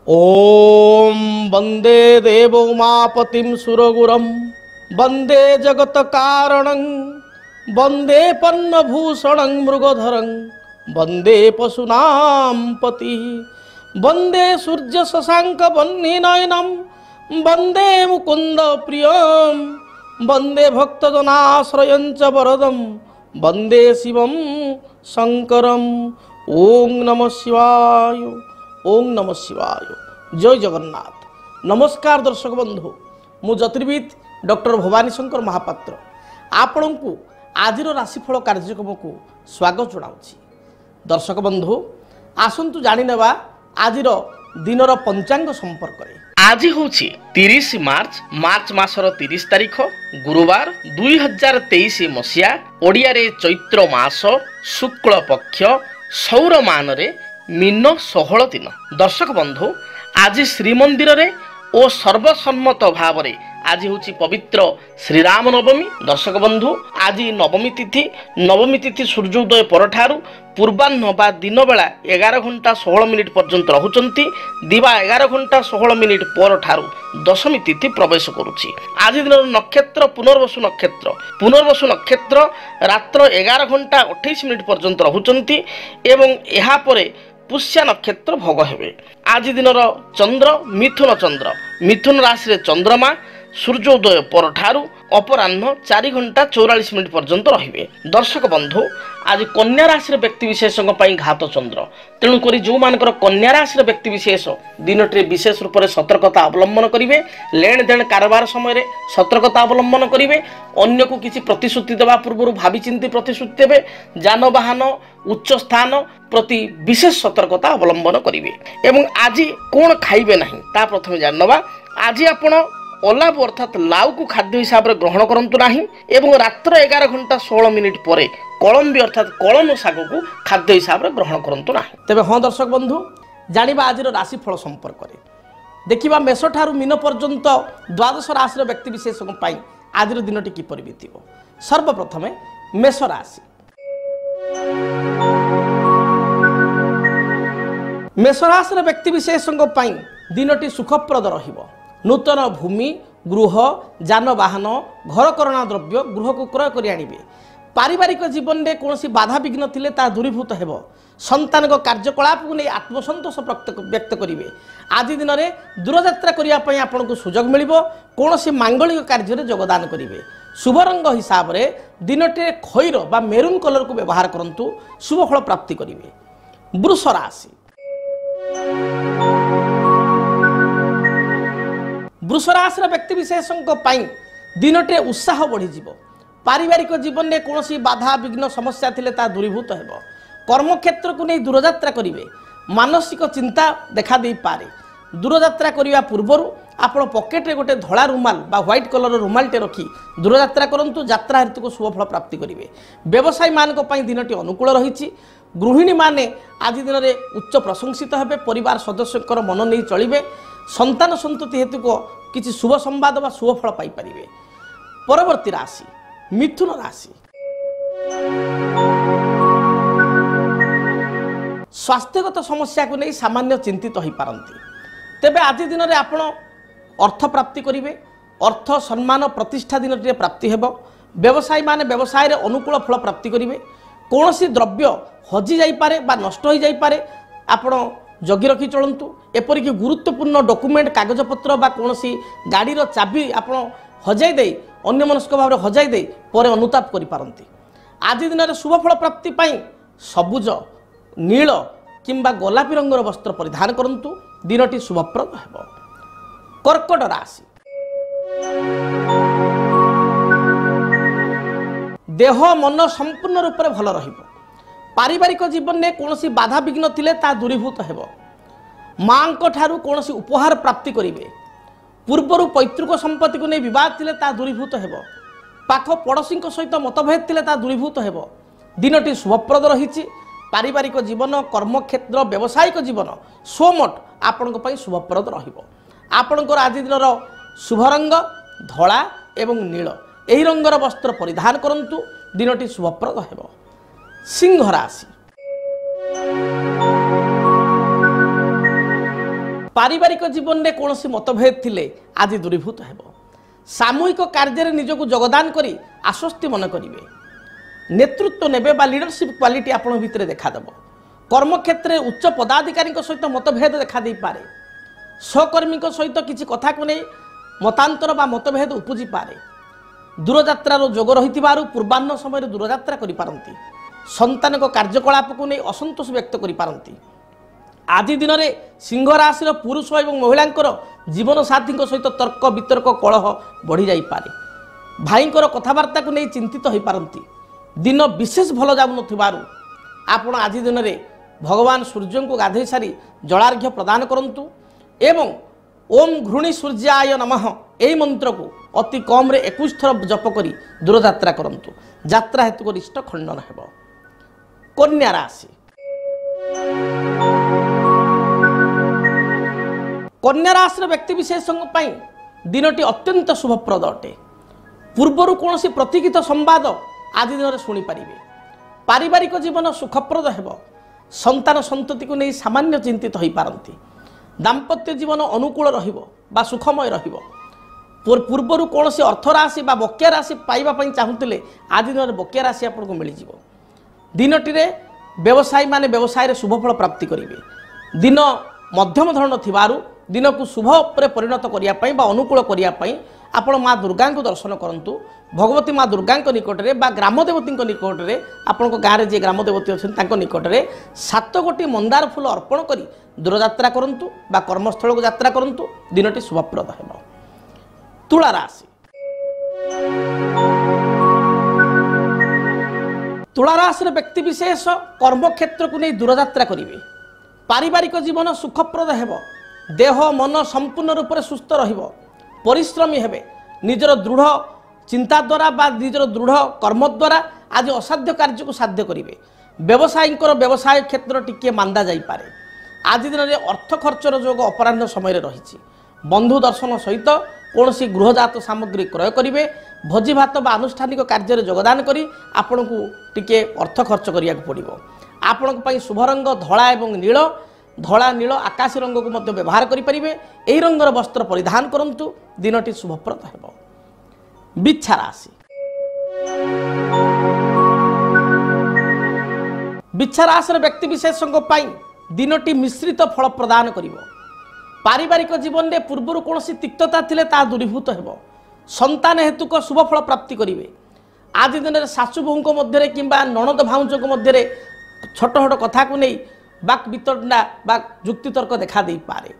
ओम वंदे देव उमापतिं सुरगुरं वंदे जगत कारणं वंदे पन्नभूषणं मृगधरं वंदे पशूनां पति वंदे सूर्य शशांक वह्निनयनं वंदे मुकुंद प्रियं वंदे भक्तजनाश्रयं च वरदं वंदे शिवं शंकरं। ओं नमः शिवाय, ओं नमः शिवाय। जय जगन्नाथ। नमस्कार दर्शक बंधु, मु ज्योतिर्विद डॉक्टर भवानी शंकर महापात्र आपण को आज राशिफल कार्यक्रम को स्वागत जनाऊँगी। दर्शक बंधु आसतु जाणीनेवा आज दिनर पंचांग संपर्क में। आज हूँ 30 मार्च मासर 30 तारीख गुरुवार 2023 मसीहा ओडिया रे चैत्र मास शुक्ल पक्ष सौरमान रे मीन 16 दिन। दर्शक बंधु आज श्रीमंदिर रे ओ सर्वसम्मत भाव रे आज हूँ पवित्र श्रीराम नवमी। दर्शक बंधु आज नवमी तिथि सूर्योदय परठारु पूर्वाह्न बा दिन बेला 11 घंटा 16 मिनिट पर्यंत रहुचंती। दिवा 11 घंटा 16 मिनिट पर ठारु दशमी तिथि प्रवेश करुछि। आज दिन नक्षत्र पुनर्वसु नक्षत्र रात्र 11 घंटा 28 मिनिट पर्यंत रहुचंती एवं एहा परे पुष्या नक्षत्र भोग हेबे। आज दिन चंद्र मिथुन राशि रे चंद्रमा सूर्योदय पर ठारु अपराह्न 4 घंटा 44 मिनिट पर्यंत रहिबे। दर्शक बंधु आज कन्या राशि व्यक्ति विशेष घात चंद्र, तेणुक जो मानकर कन्या राशि व्यक्ति विशेष दिनटे विशेष रूप से सतर्कता अवलंबन करेंगे। लेन देन कारबार समय सतर्कता अवलंबन करेंगे। अन्य को किसी प्रतिश्रुति देवा पूर्व भावी चिंती प्रतिश्रुति देवे। जानवाहन उच्च स्थान प्रति विशेष सतर्कता अवलंबन करेंगे। एवं आज कौन खाइबे नहीं ता प्रथम जानवा। आज आपण ओलाब अर्थात लाउ को खाद्य हिसाब से ग्रहण करंतु नाही एवं रात्र 11 घंटा 16 मिनिट पर कलम्बी अर्थात कलम शाग को खाद्य हिसाब से ग्रहण करंतु नाही। तेबे हाँ दर्शक बंधु जानिबा आज राशिफल संपर्क में। देखिबा मेष ठारू मीन पर्यंत द्वादश राशि व्यक्ति विशेष आज दिनटी किपरि बीतिबो। सर्वप्रथमे मेष राशि। मेष राशि व्यक्ति विशेष दिनटी सुखप्रद रहिबो। नूतन भूमि गृह जानवाहन घरकरणा द्रव्य गृह को क्रय कर आनिबे। पारिवारिक जीवन में कौन बाधा विघ्न थिले ता दूरीभूत हेबो। संतान कार्यकलाप को नहीं आत्मसंतोष व्यक्त करेंगे। आज दिन में दूरयात्रा करने आपन को सुजोग मिलिबो। कौन मांगलिक कार्य में योगदान करेंगे। शुभ रंग हिसाब से दिनटे खैर बा मेरून कलर को व्यवहार करंतु शुभ फल प्राप्ति करेंगे। वृष राशि। वृष राशि व्यक्ति विशेष दिनटे उत्साह बढ़ीज। पारिवारिक जीवन में कौन बाधा विघ्न समस्या थिले ता दूरीभूत हेबो। कर्मक्षेत्र को नहीं दूरयात्रा करेंगे। मानसिक चिंता देखा दे पारे। दूरयात्रा करने पूर्वर आपण पकेट रे गोटे धला रुमाल बा व्हाइट कलर रुमालटे रखी दूरयात्रा करंतु। यात्रा हेतु को शुभ फल प्राप्ति करेंगे। व्यवसायी मानक पई दिनटी अनुकूल रही। गृहिणी माने आज दिन में उच्च प्रशंसित हेबे। परिवार सदस्यकर मन नहीं चलिबे। संतान संतति हेतु को किसी शुभ संवाद बा शुभ फल पाई परिबे। परवर्ती राशि मिथुन राशि। स्वास्थ्यगत समस्या को नहीं सामान्य चिंतित हो पारंती। तेबे आज दिन में आपण अर्थ प्राप्ति करेंगे। अर्थ सम्मान प्रतिष्ठा दिन प्राप्ति हेबो। व्यवसायी माने व्यवसाय रे अनुकूल फल प्राप्ति करेंगे। कौन सी द्रव्य हजि जाई पारे बा नष्ट हो जाई पारे आपण जगी रखी चलतु। एपरिक गुरुत्वपूर्ण डॉक्यूमेंट कागजपत्र बा कौन सी गाड़ी चाबी आपण हजाई दे अन्यमनस्क भाव हजाई दे पर अनुताप करि पारंती। आज दिन में शुभ फल प्राप्ति पाई सबुज नील किंबा गोलापी रंगर वस्त्र परिधान करंतु। दिनटी शुभप्रद हेबो। कर्कट राशि। देह मन संपूर्ण रूप से भल रहिबो। पारिवारिक जीवन में कौन बाधा विघ्न थिले ता दूरीभूत हेबो। मां को ठारू कौन उपहार प्राप्ति करेंगे। पूर्वर पैतृक संपत्ति को नहीं विवाद थिले ता दूरीभूत हेबो। पाख पड़ोशी सहित मतभेद थिले ता दूरीभूत हेबो। दिनटी शुभप्रद रही। पारिवारिक जीवन कर्मक्षेत्र व्यावसायिक जीवन सोमठ आपण शुभप्रद रहिबो। आपणकर आज दिन शुभ रंग धला एवं नील यही रंगर वस्त्र परिधान करंतु। दिनटी शुभप्रद हेबो। सिंह राशि। पारिवारिक जीवन में कौन मतभेद थिले आज दूरीभूत हेब। सामूहिक कार्य निजक योगदान करी आश्वस्ति मन करेंगे। नेतृत्व नेबे बा लीडरशिप क्वालिटी आपण भितर देखादेव। कर्मक्षेत्र में उच्च पदाधिकारी सहित मतभेद देखा दे पारे। सहकर्मी सहित किसी कथा को नहीं मतांतर बा मतभेद उपजी पारे। दूरयात्रार जोग रही पूर्वाह्न समय दूरयात्रा करिपारंती। संतान कार्यकलाप को नहीं असंतोष व्यक्त करिपारंती। आज दिन में सिंह राशि पुरुष और महिला जीवन साथी सहित तर्क वितर्क कलह बढ़ी जाई पारे। भाईंकर कथबार्ता को नहीं चिंतित हो पारंती। दिन विशेष भल जाऊन आपण आज दिन में भगवान सूर्य को गाधे सारी जलार्घ्य प्रदान करंतु एवं ओम घृणी सूर्याय नमः यही मंत्र को अति कम रे 21 थर जप करी दूरयात्रा करंतु। यात्रा हेतु रिष्ट खंडन हेब। कन्या राशि। कन्या राशि व्यक्ति विशेष दिनटी अत्यंत शुभप्रद अटे। पूर्वर कौन प्रतिगित संवाद आज दिन में शुणिपारे। पारिवारिक जीवन सुखप्रद हेब। संतान संतति को नहीं सामान्य चिंतित हो पारंती। दाम्पत्य जीवन अनुकूल रहिबो बा सुखमय रहिबो। पूर्वर कौन अर्थराशि बा बकेया राशि पाइबा चाहूले आज दिन में बकेया राशि आपको मिल जाव। दिनटी व्यवसायी माने व्यवसाय शुभफल प्राप्ति करेंगे। दिन मध्यम धरण थिबारु दिन को शुभ पर परिणत करने बा अनुकूल करने आपण माँ दुर्गा को दर्शन करंतु। भगवती माँ दुर्गा निकट में बा ग्रामदेवती निकट में आपण गाँव में जी ग्रामदेवती अच्छा निकट में 7 गोटी मंदार फूल अर्पण करी दूरयात्रा करंतु बा कर्मस्थल को यात्रा करंतु। दिनटी शुभप्रद हेब। तुला राशि। तुला राशि व्यक्ति विशेष कर्मक्षेत्र को नहीं दूरयात्रा करेंगे। पारिवारिक जीवन सुखप्रद हेब। देह मन संपूर्ण रूप से सुस्थ रहिबो। परिश्रमी हेबे। निजर दृढ़ चिंता द्वारा बा निजर दृढ़ कर्म द्वारा आज असाध्य कार्य को साध्य करेंगे। व्यवसायी व्यवसाय क्षेत्र टिके मांदा जाई पारे। आज दिन में अर्थ खर्चर जोग अपराह्न समय रही। बंधु दर्शन सहित कौन गृहजात सामग्री क्रय करेंगे। भोजी भात बा आनुष्ठानिक कार्य योगदान करी आपण को टिके अर्थ खर्च करिया पड़िबो। आपण पई शुभ रंग धला एवं नील। धला नील आकाशी रंग को मध्य व्यवहार करें। यही रंगर वस्त्र परिधान करंतु। दिनटी शुभप्रद हेब। बिच्छा राशि। बिच्छा राशि व्यक्ति विशेष दिनटी मिश्रित फल प्रदान करिवो। पारिवारिक जीवन में पूर्वर कौन तिक्तता थिले ता दूरीभूत हेब। संतान हेतुक शुभफल प्राप्ति करेंगे। आज दिन में सासु बोहू मध्य कि नणद भाउज मध्य छोट छोट कथा को नहीं बाक वितंडा बा जुक्तितर्क देखा दे पारे।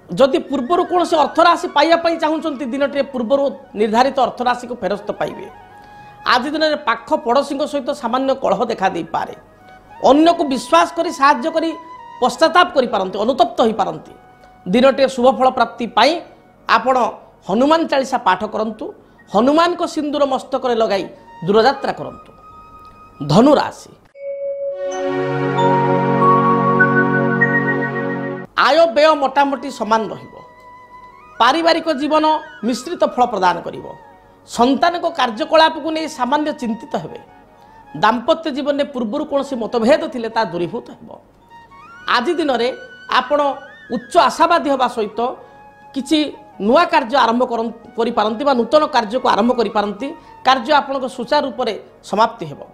जदि पूर्वर कौन अर्थराशि पाइबा चाहूँगी दिनटी पूर्वर निर्धारित अर्थराशि को फेरस्त पाइबे। आज दिन में पाख पड़ोशी सहित सामान्य कलह देखा दे पारे। अन्य को विश्वास करी साहाय्य करी पश्चाताप करि पारंती। अनुतप्त हो पारंती। दिनटी शुभफल प्राप्ति पाई आपण हनुमान चालीसा पाठ करंतु। हनुमान को सिंदूर मस्तक लगाई दूरयात्रा करंतु। धनुराशि। आय व्यय मोटामोटी समान रहिबो। पारिवारिक जीवन मिश्रित फल प्रदान करिवो। संतान को कार्यकलाप को नहीं सामान्य चिंतित हेबे। दाम्पत्य जीवन में पूर्वर कौन मतभेद थिले ता दूरीभूत हेब। आज दिन में आपण उच्च आशावादी होगा सहित किसी नुआ कार्य आरंभ करि पारंती बा नूतन कार्य को आरंभ करि पारंती। कार्य आपण सुचारू रूप से समाप्ति हेब।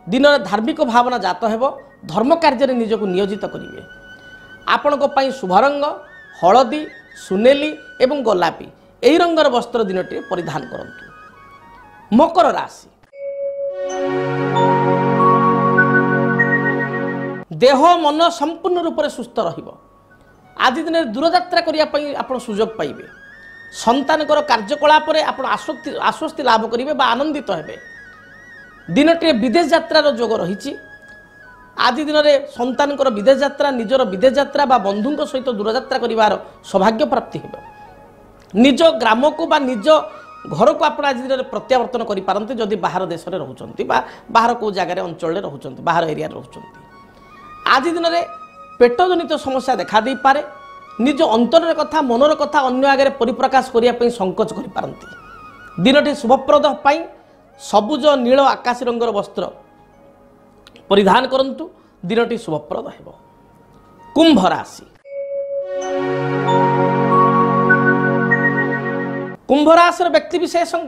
दिन में धार्मिक भावना जात हेब। धर्म कार्य निजक नियोजित करेंगे। आपण शुभ रंग हलदी सुनेली एवं गोलापी यही रंगर वस्त्र दिनटी परिधान करंतु। मकर राशि। देह मन संपूर्ण रूप से सुस्थ रहिबो। आज दिन में दूरयात्रा करने आप सुजोग पाइबे। संतान कार्यकलाप आप आश्वस्ति लाभ करेंगे बा आनंदित हेबे। दिनटी विदेश यात्रार जोग रही। आज दिन में संतान विदेश यात्रा निजर विदेश यात्रा बा बंधु सहित दूरयात्रा करिवार सौभाग्य प्राप्ति हेब। निज ग्राम को बा निज घर को आप आज दिन में प्रत्यावर्तन करि पारंती। जदि बाहर देश में रोचंती बा बाहर को जगह अंचल में रोचंती बाहर एरिया रोचंती। आज दिन में पेट जनित समस्या देखा दे पारे। निज अंतर कथा मनर कथा अन्य आगे परिप्रकाश करने संकोच करि पारंती। दिनटी शुभप्रद पाई सबुज नील आकाशी रंगर वस्त्र परिधान करंतु। दिनटी शुभप्रद हेब। कुंभ राशि। कुंभ राशि व्यक्तिशेषों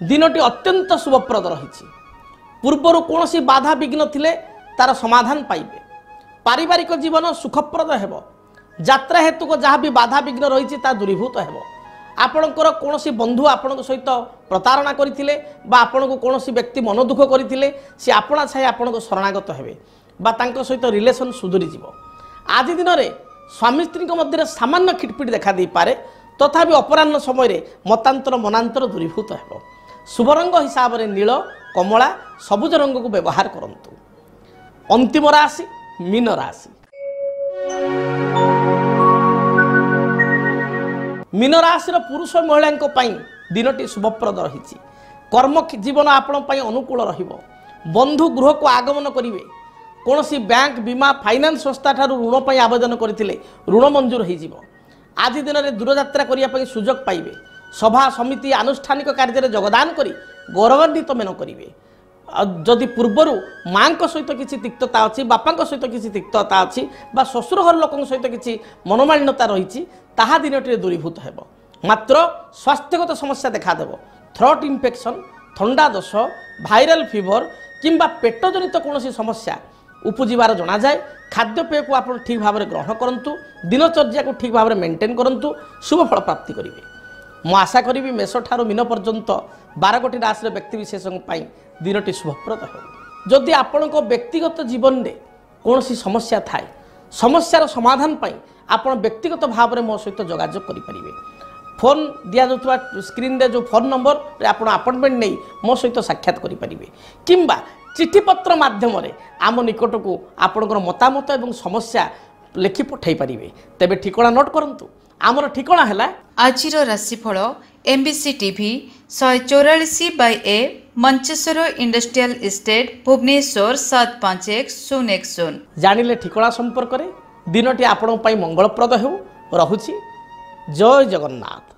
दिनटी अत्यंत शुभप्रद रही। पूर्वर कौन बाधा विघ्न थिले तार समाधान पाइबे। पारिवारिक जीवन सुखप्रद हेब। यात्रा हेतु को जहाँ भी बाधा विघ्न रही दूरीभूत हेब। आपणकर कौन बंधु आपण सहित प्रतारणा करथिले बा आपण को कौन व्यक्ति मन दुख करथिले सी आपणा छाई आपण को शरणागत हेबे बा तांको सहित रिलेशन सुधुरी जीवो। आज दिन में स्वामी स्त्री मध्य सामान्य खिटपिट देखा दे पारे तथापि अपराह्न समय मतांतर मनांतर दूरीभूत हेब। शुभ रंग हिसाब से नील कमला सबुज रंग को व्यवहार करंतु। अंतिम राशि मीन राशि। मीन राशि पुरुष महिला दिनटी शुभप्रद रही। कर्म जीवन आपण अनुकूल रहिबो। बंधु गृह को आगमन करिवे। कौन बैंक बीमा फाइनान्स संस्था ठारू ऋण पर आवेदन करथिले ऋण मंजूर हो जिवो। आज दिन में दूरयात्रा करने सुजोग पाइबे। सभा समिति आनुष्ठानिक कार्य योगदान करी गौरवान्वित मेन करेंगे। जदि पूर्वर माँ सहित किसी तिक्तता अच्छी बापा सहित किसी तिक्तता अच्छी बा ससुर घर लोक सहित किसी मनोमालिन्यता रही ताहा दिनटी दूरीभूत हेब। मात्र स्वास्थ्यगत समस्या देखादेव। थ्रोट इन्फेक्शन थंडा दोष भाइराल फीवर किंबा पेट जनित कौन समस्या उपजीवार जना जाए। खाद्यपेय को आप ठीक भाव में ग्रहण करूँ। दिनचर्या को ठीक भाव में मेंटेन करूँ। शुभ फल प्राप्ति करेंगे। मु आशा करी मेष ठारू मीन पर्यंत 12 गोटी राशि व्यक्तिशेषों दिनटी शुभप्रद हो। जदि आपण व्यक्तिगत जीवन में कौन समस्या थाए समस्यार समाधान पाई आपण व्यक्तिगत भाव में मो सहित जोगाजोग करेंगे। फोन दि जाऊा स्क्रीन रे जो फोन नंबर आप अपॉइंटमेंट नहीं मो सहित साक्षात करेंगे किंबा चिठी पत्र माध्यम आम निकट को आपणकर मतामत और समस्या लिखि पठाई पारे। तेबे ठिकाना नोट करंतु। आमर ठिकाना है आजिर राशिफल MBC TV 144/A Mancheswar industrial estate Bhubaneswar 751010। जानिले ठिकाना संपर्क में दिनटी आपण मंगलप्रद हो। रहुछि। जय जगन्नाथ।